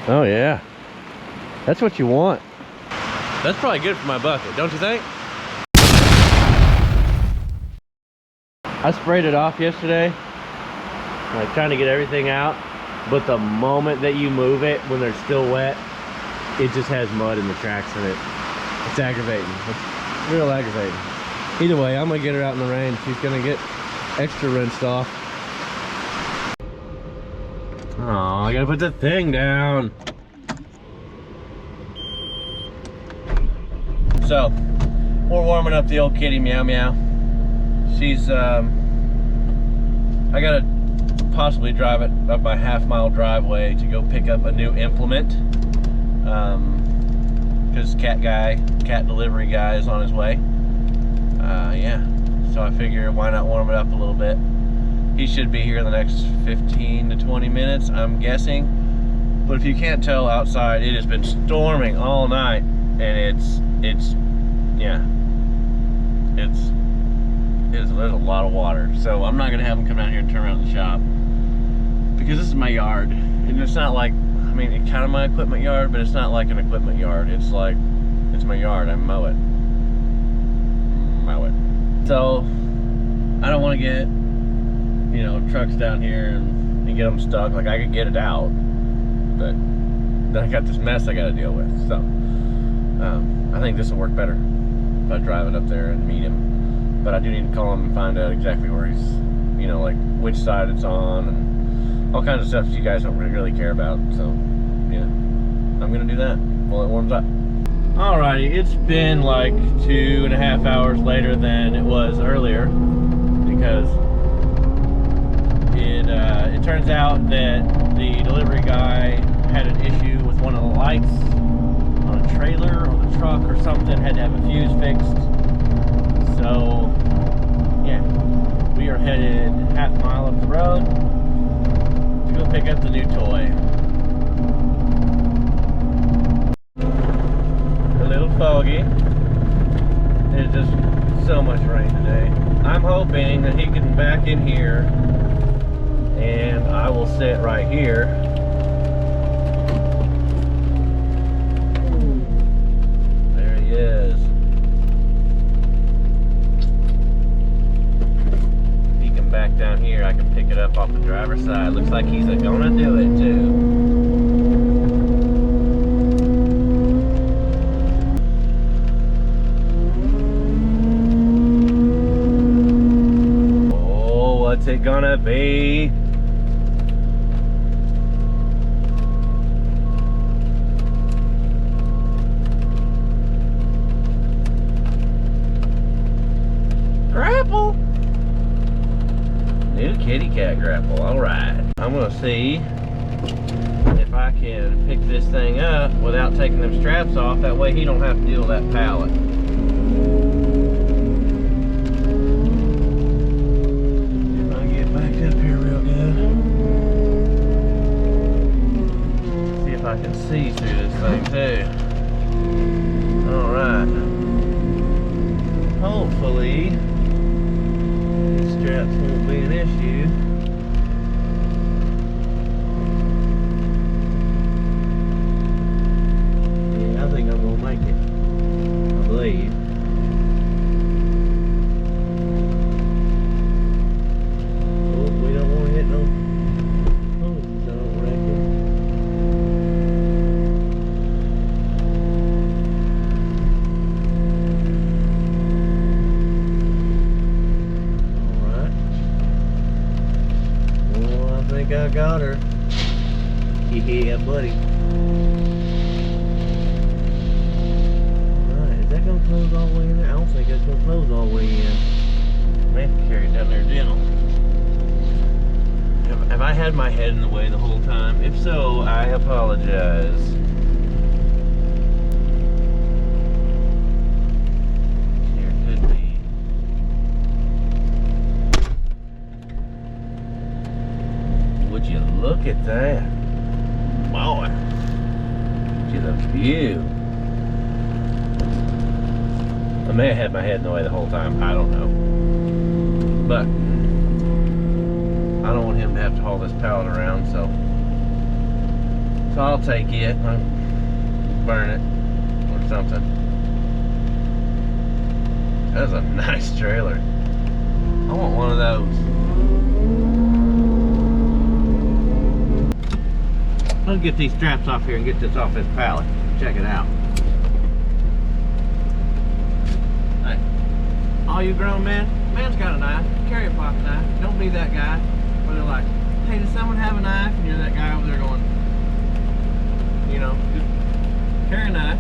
Oh yeah, that's what you want. That's probably good for my bucket, don't you think? I sprayed it off yesterday, like trying to get everything out, but the moment that you move it when they're still wet, it just has mud in the tracks in it. It's aggravating. It's real aggravating. Either way, I'm gonna get her out in the rain. She's gonna get extra rinsed off. Oh, I gotta put the thing down. So, we're warming up the old kitty Meow Meow. She's, I gotta possibly drive it up my half-mile driveway to go pick up a new implement. Because cat delivery guy is on his way. Yeah, so I figure why not warm it up a little bit. He should be here in the next 15 to 20 minutes, I'm guessing. But if you can't tell outside, it has been storming all night, and there's a lot of water. So I'm not gonna have him come out here and turn around the shop, because this is my yard, and it's not like, I mean, it's kind of my equipment yard, but it's not like an equipment yard. It's like, it's my yard. I mow it. So I don't want to get, you know, trucks down here and get them stuck. Like, I could get it out, but then I got this mess I got to deal with. So I think this will work better if I drive it up there and meet him. But I do need to call him and find out exactly where he's, you know, like which side it's on and all kinds of stuff that you guys don't really care about. So yeah, I'm gonna do that while it warms up. Alrighty, it's been like 2.5 hours later than it was earlier, because it turns out that the delivery guy had an issue with one of the lights on a trailer or the truck or something, had to have a fuse fixed. So yeah, we are headed half-mile up the road to go pick up the new toy. A little foggy. There's just so much rain today. I'm hoping that he can back in here and I will sit right here. There he is. If he can back down here, I can pick it up off the driver's side. Looks like he's gonna do it too. What's it gonna be? Grapple? New kitty cat grapple, alright. I'm gonna see if I can pick this thing up without taking them straps off. That way he don't have to deal with that pallet. I can see through this thing too. Alright. Hopefully these straps won't be an issue. Yeah, I think I'm gonna make it. I believe. Oh, we don't want to hit no posts, I don't reckon. I got her. Yeah, buddy. Alright, is that gonna close all the way in there? I don't think that's gonna close all the way in. I may have to carry it down there gentle. Have I had my head in the way the whole time? If so, I apologize. Here could be. Would you look at that? Boy. Look at the view. I may have had my head in the way the whole time. I don't know. But I don't want him to have to haul this pallet around, so So I'll take it and burn it or something. That's a nice trailer. I want one of those. Let's get these straps off here and get this off this pallet. Check it out. Hey, all you grown men, man's got a knife. Carry a pocket knife. Don't be that guy where they're like, hey, does someone have a knife? And you're that guy over there going, you know, just carry a knife.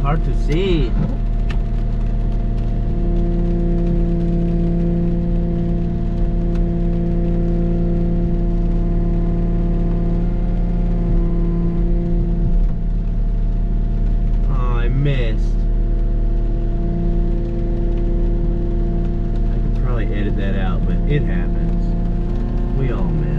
Hard to see. Oh, I missed. I could probably edit that out, but it happens. We all miss.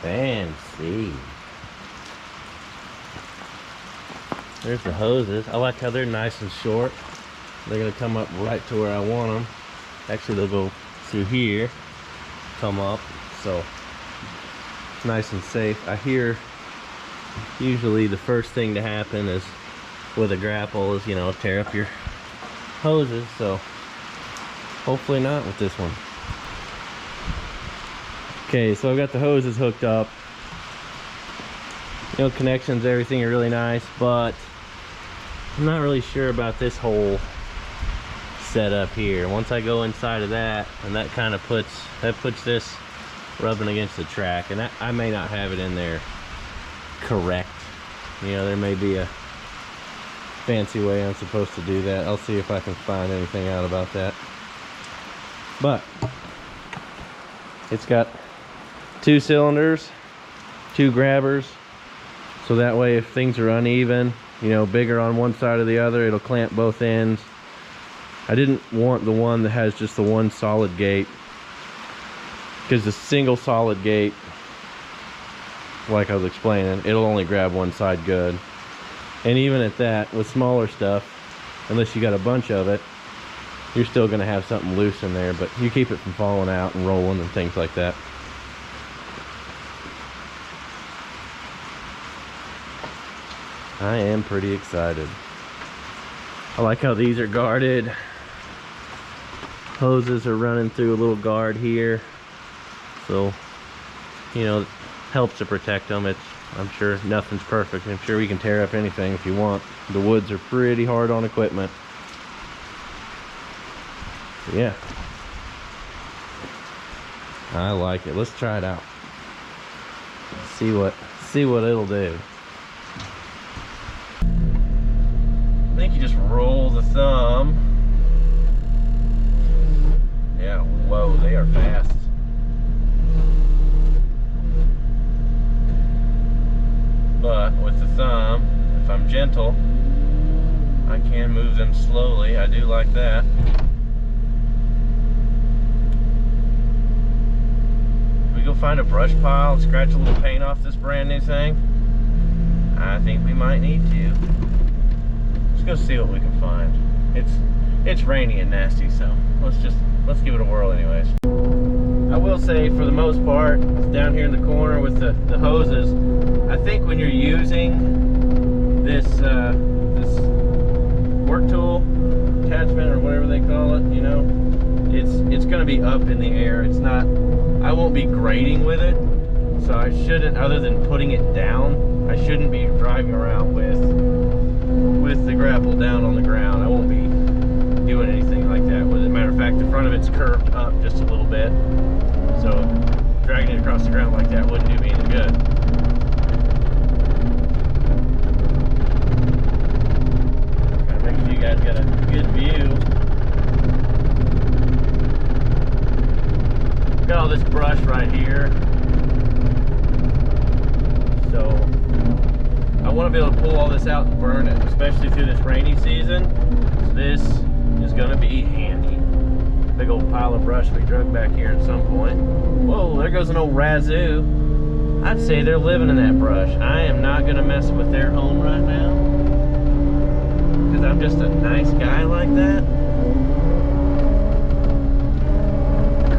Fancy. There's the hoses. I like how they're nice and short. They're gonna come up right to where I want them. Actually, they'll go through here, come up, so it's nice and safe. I hear usually the first thing to happen is with a grapple is, you know, tear up your hoses, so hopefully not with this one. Okay, so I've got the hoses hooked up. You know, connections, everything are really nice, but I'm not really sure about this whole setup here. Once I go inside of that, and that kind of puts this rubbing against the track, and that, I may not have it in there correct. You know, there may be a fancy way I'm supposed to do that. I'll see if I can find anything out about that. But it's got 2 cylinders, 2 grabbers, so that way if things are uneven, you know, bigger on one side or the other, it'll clamp both ends. I didn't want the one that has just the one solid gate, because the single solid gate, like I was explaining, it'll only grab one side good. And even at that, with smaller stuff, unless you got a bunch of it, you're still going to have something loose in there, but you keep it from falling out and rolling and things like that. I am pretty excited. I like how these are guarded. Hoses are running through a little guard here, so, you know, it helps to protect them. I'm sure nothing's perfect. I'm sure we can tear up anything if you want. The woods are pretty hard on equipment. Yeah, I like it. Let's try it out. See what it'll do. I think you just roll the thumb. Yeah, whoa, they are fast. But with the thumb, if I'm gentle, I can move them slowly. I do like that. find a brush pile and scratch a little paint off this brand new thing? I think we might need to. Let's go see what we can find. It's rainy and nasty, so let's give it a whirl anyways. I will say, for the most part, down here in the corner with the hoses, I think when you're using this this work tool attachment or whatever they call it, you know, it's going to be up in the air. It's not. I won't be grading with it, so I shouldn't. Other than putting it down, I shouldn't be driving around with the grapple down on the ground. I won't be doing anything like that with it. Matter of fact, the front of it's curved up just a little bit, so dragging it across the ground like that wouldn't do me any good. Gotta make sure you guys got a good view. Got all this brush right here, so I want to be able to pull all this out and burn it, especially through this rainy season. So this is going to be handy. Big old pile of brush we drug back here at some point. Whoa, there goes an old Razoo. I'd say they're living in that brush. I am not going to mess with their home right now, because I'm just a nice guy like that.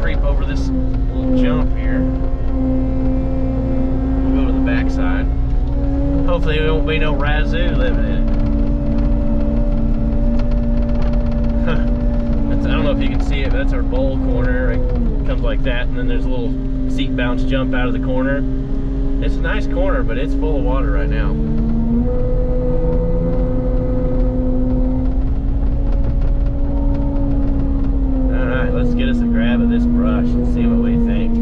Creep over this little jump here. We'll go to the back side. Hopefully there won't be no Razoo living in it. I don't know if you can see it, but that's our bowl corner. It comes like that, and then there's a little seat bounce jump out of the corner. It's a nice corner, but it's full of water right now. Alright, let's get us a grab of this brush and see what we think.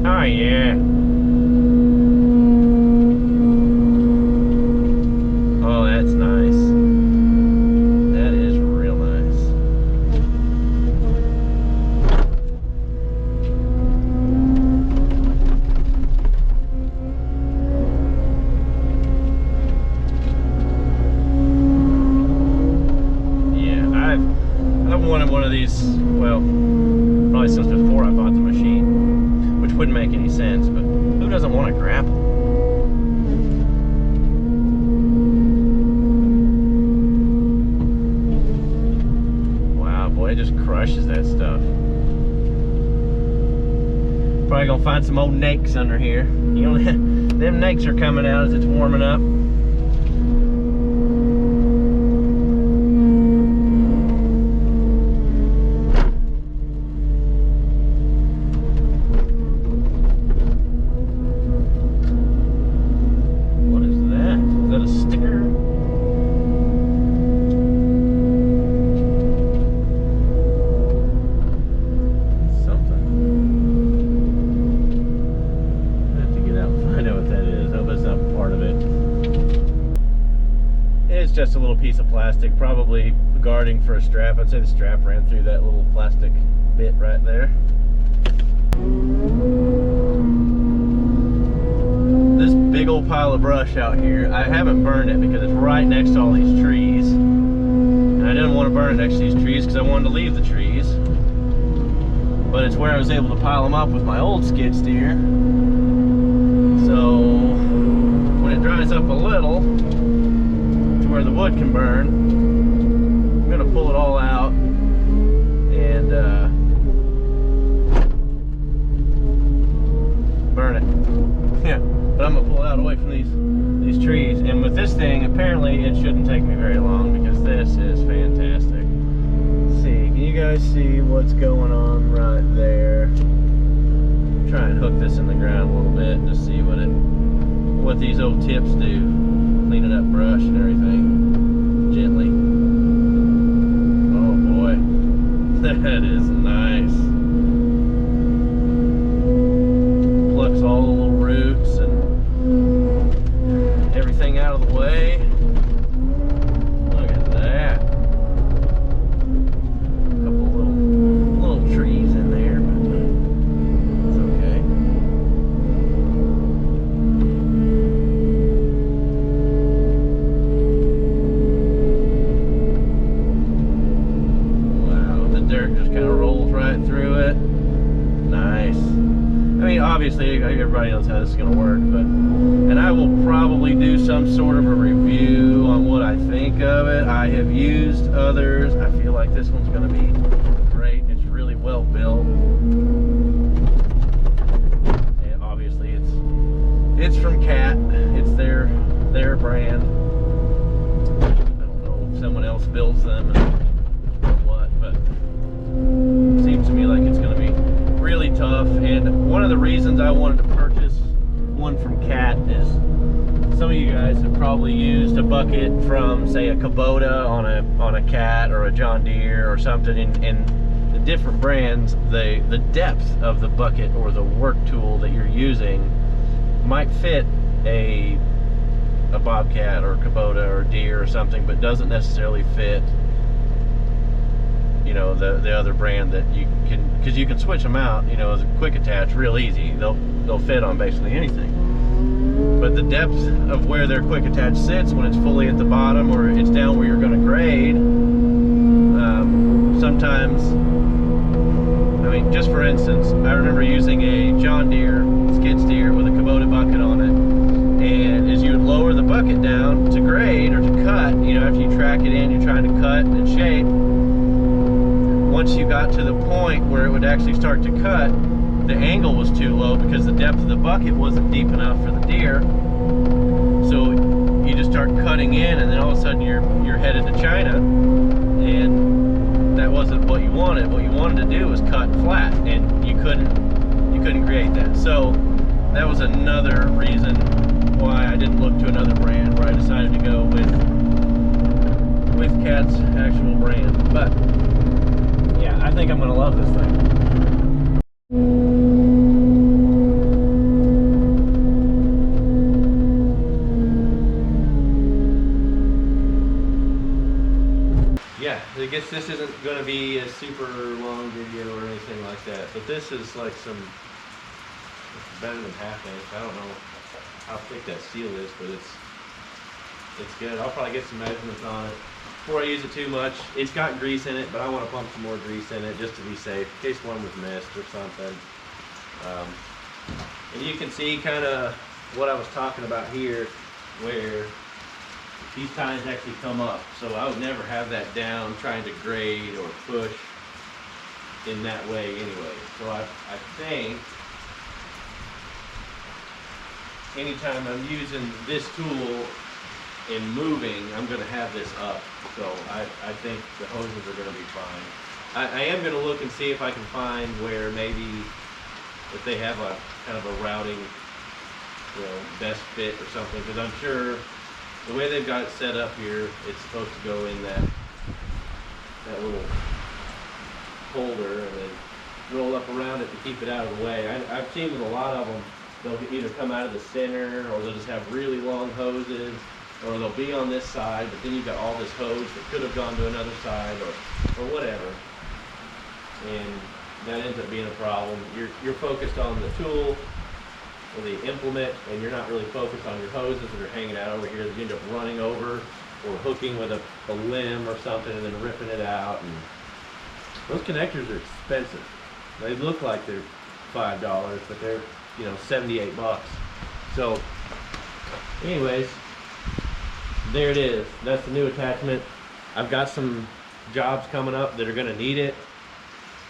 Oh yeah. Oh, that's nice. That is real nice. Yeah, I've wanted one of these, well, probably since before I bought the machine, which wouldn't make any sense, but who doesn't want a grapple? Wow, boy, it just crushes that stuff. Probably gonna find some old nakes under here. You know, them nakes are coming out as it's warming up. Just a little piece of plastic, probably guarding for a strap. I'd say the strap ran through that little plastic bit right there. This big old pile of brush out here, I haven't burned it because it's right next to all these trees, and I didn't want to burn it next to these trees because I wanted to leave the trees, but it's where I was able to pile them up with my old skid steer. So when it dries up a little, where the wood can burn, I'm gonna pull it all out and burn it. Yeah, but I'm gonna pull it out away from these trees. And with this thing, apparently it shouldn't take me very long because this is fantastic. Let's see, can you guys see what's going on right there? Try and hook this in the ground a little bit and just see what these old tips do. Cleaning up brush and everything gently. Oh boy, that is nice. Plucks all the little roots and everything out of the way. Look at that. A couple little trees in there, but it's okay. everybody knows how this is going to work, and I will probably do some sort of a review on what I think of it. I have used others. I feel like this one's going to be great. It's really well built, and obviously it's from Cat. It's their brand. I don't know if someone else builds them or what, but it seems to me like it's going to be really tough. And one of the reasons I wanted to purchase one from Cat is some of you guys have probably used a bucket from, say, a Kubota on a Cat or a John Deere or something, and the different brands, the depth of the bucket or the work tool that you're using might fit a Bobcat or a Kubota or a Deere or something, but doesn't necessarily fit, you know, the other brand that you can, because you can switch them out, you know, as a quick attach real easy. They'll fit on basically anything. But the depth of where their quick attach sits when it's fully at the bottom or it's down where you're going to grade, sometimes, I mean, just for instance, I remember using a John Deere skid steer with a Kubota bucket on it, and as you would lower the bucket down to grade or to cut, you know, after you track it in, you're trying to cut and shape. Once you got to the point where it would actually start to cut, the angle was too low because the depth of the bucket wasn't deep enough for the deer. So you just start cutting in, and then all of a sudden you're headed to China, and that wasn't what you wanted. What you wanted to do was cut flat, and you couldn't create that. So that was another reason why I didn't look to another brand, where I decided to go with Cat's actual brand. But yeah, I think I'm gonna love this thing. Yeah, I guess this isn't gonna be a super long video or anything like that, but this is like it's better than half inch. I don't know how thick that steel is, but it's good. I'll probably get some measurements on it before I use it too much. It's got grease in it, but I want to pump some more grease in it just to be safe, in case one was missed or something. And you can see kind of what I was talking about here, where these tines actually come up. So I would never have that down trying to grade or push in that way anyway. So I think anytime I'm using this tool in moving, I'm going to have this up. So I think the hoses are going to be fine. I am going to look and see if I can find where maybe if they have a kind of a routing, you know, best fit or something, because I'm sure the way they've got it set up here, it's supposed to go in that little holder and then roll up around it to keep it out of the way. I've seen with a lot of them, they'll either come out of the center, or they'll just have really long hoses, or they'll be on this side, but then you've got all this hose that could have gone to another side, or whatever, and that ends up being a problem. You're focused on the tool or the implement, and you're not really focused on your hoses that are hanging out over here that you end up running over or hooking with a limb or something and then ripping it out. And those connectors are expensive. They look like they're $5, but they're, you know, 78 bucks. So anyways, there it is. That's the new attachment. I've got some jobs coming up that are going to need it.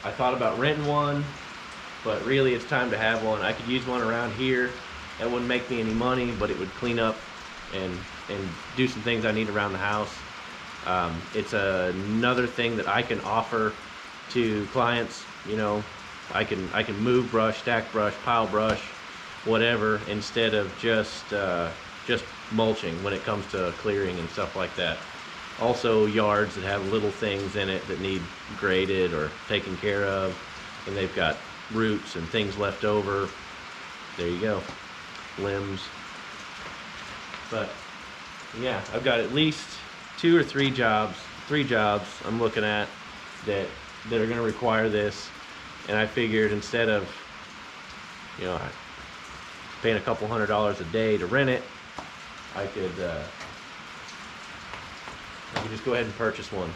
I thought about renting one, but really it's time to have one. I could use one around here. That wouldn't make me any money, but it would clean up and do some things I need around the house. It's another thing that I can offer to clients. You know, I can move brush, stack brush, pile brush, whatever, instead of just mulching when it comes to clearing and stuff like that. Also yards that have little things in it that need graded or taken care of, and they've got roots and things left over. There you go, limbs. But yeah, I've got at least 2 or 3 jobs I'm looking at that are going to require this, and I figured instead of, you know, paying a couple $100s a day to rent it, I could just go ahead and purchase one.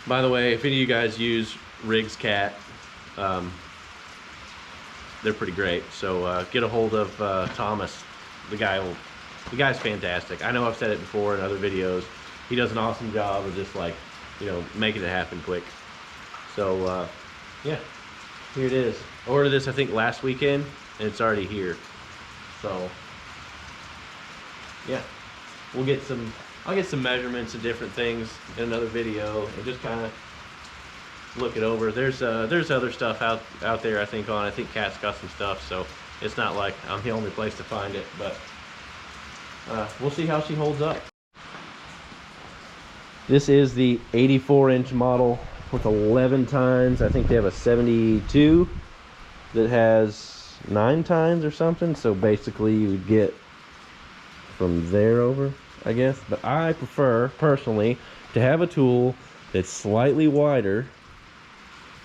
By the way, if any of you guys use Riggs Cat, they're pretty great. So get a hold of Thomas. The guy's fantastic. I know I've said it before in other videos. He does an awesome job of just like, you know, making it happen quick. So yeah, here it is. I ordered this I think last weekend and it's already here. So yeah, I'll get some measurements of different things in another video and just kind of look it over. There's other stuff out there I think Kat's got some stuff, so it's not like I'm the only place to find it, but we'll see how she holds up. This is the 84-inch model with 11 tines. I think they have a 72 that has 9 tines or something, so basically you would get from there over, I guess. But I prefer personally to have a tool that's slightly wider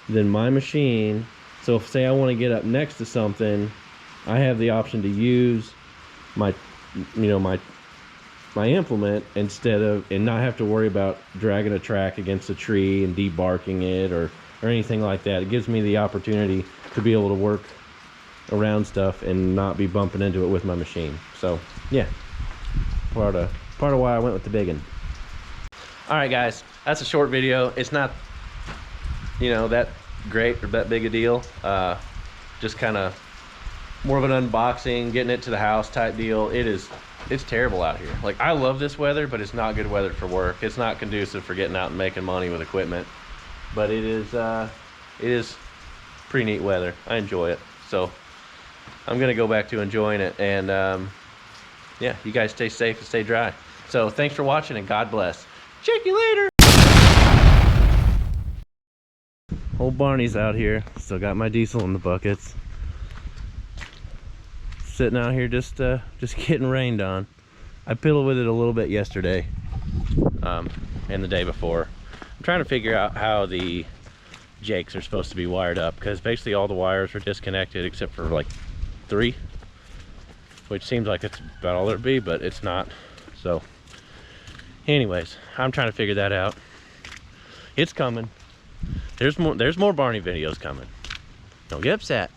than my machine, so if say I want to get up next to something, I have the option to use my implement instead of, and not have to worry about dragging a track against a tree and debarking it or anything like that. It gives me the opportunity to be able to work around stuff and not be bumping into it with my machine. So yeah, part of why I went with the big one. All right guys, that's a short video. It's not, you know, that great or that big a deal. Just kind of more of an unboxing, getting it to the house type deal. It's terrible out here. Like, I love this weather, but it's not good weather for work. It's not conducive for getting out and making money with equipment, but it is pretty neat weather. I enjoy it, so I'm gonna go back to enjoying it. And yeah, you guys stay safe and stay dry. So thanks for watching and God bless. Check you later. Old Barney's out here. Still got my diesel in the buckets. Sitting out here just getting rained on. I piddled with it a little bit yesterday and the day before. I'm trying to figure out how the jakes are supposed to be wired up, because basically all the wires are disconnected except for like 3, which seems like it's about all there'd be, but it's not. So anyways, I'm trying to figure that out. It's coming. There's more Barney videos coming. Don't get upset.